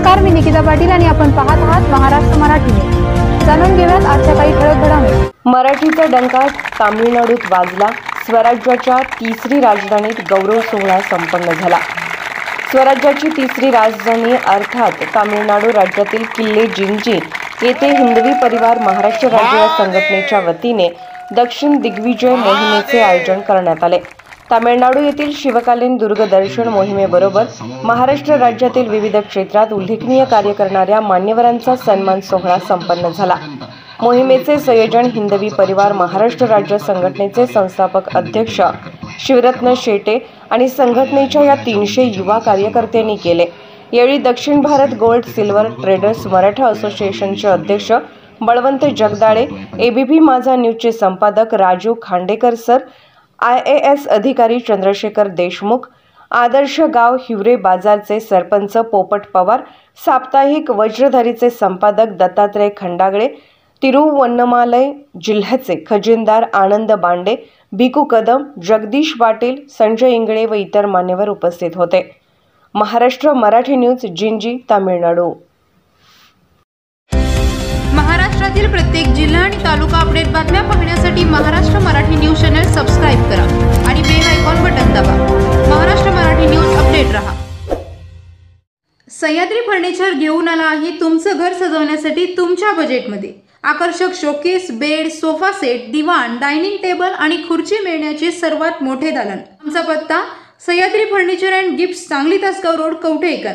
नमस्कार, मी निकिता पाटील आणि आपण पाहत आहात महाराष्ट्र मराठी न्यूज। जाणून घेऊयात आजच्या काही ठळक घडामोडी। मराठीचा डंका तामिळनाडूत वाजला। स्वराज्याच्या तिसरी राजधानीत गौरव सोहळा संपन्न झाला। स्वराज्याची तिसरी राजधानी अर्थात तामिळनाडू राज्यातील किल्ले जिंजी येथे हिंदवी परिवार महाराष्ट्र राज्य संघटनेच्या वतीने दक्षिण दिग्विजय मोहिमेचे आयोजन करण्यात आले। तामिळनाडू येथील शिवकालीन दुर्गदर्शन मोहिमेबरोबर महाराष्ट्र राज्यातील विविध क्षेत्रात उल्लेखनीय कार्य करणाऱ्या मान्यवरांचा सन्मान सोहळा संपन्न झाला। मोहिमेचे संयोजन हिंदवी परिवार महाराष्ट्र राज्य संघटनेचे संस्थापक अध्यक्ष शिवरत्न शेटे आणि संघटनेच्या या 300 युवा कार्यकर्त्यांनी केले। यावेळी दक्षिण Bharat gold silver traders Maratha असोसिएशनचे अध्यक्ष बळवंत जगदाळे, एबीपी माझा न्यूजचे संपादक राजू खांडेकर सर, IAS अधिकारी चंद्रशेखर देशमुख, आदर्श गाव हिवरे बाजारचे सरपंच पोपट पवार, साप्ताहिक वज्रधारीचे संपादक दत्तात्रय खंडागळे, तिरुवन्नमालय जिल्ह्याचे खजिनदार आनंद बांडे, भिकू कदम, जगदीश पाटील, संजय इंगळे व इतर मान्यवर उपस्थित होते। महाराष्ट्र मराठी न्यूज, जिंजी, तामिळनाडू। महाराष्ट्रातील प्रत्येक जिल्हा आणि तालुका अपडेट बातम्या पाहण्यासाठी Maharashtra Marathi news channel subscribe करा आणि बेल आयकॉन बटन दाबा। महाराष्ट्र मराठी न्यूज अपडेट रहा। सह्याद्री फर्निचर घेऊन आला आहे तुमचं घर सजवण्यासाठी तुमच्या बजेटमध्ये। आकर्षक शोकेस, बेड, सोफा सेट, दिवाण, डायनिंग टेबल आणि खुर्ची मिळण्याचे सर्वात मोठे दालन। आमचा पत्ता Sahyadri furniture and gifts, Sangli Tasgaon road, Kavathe एकंद।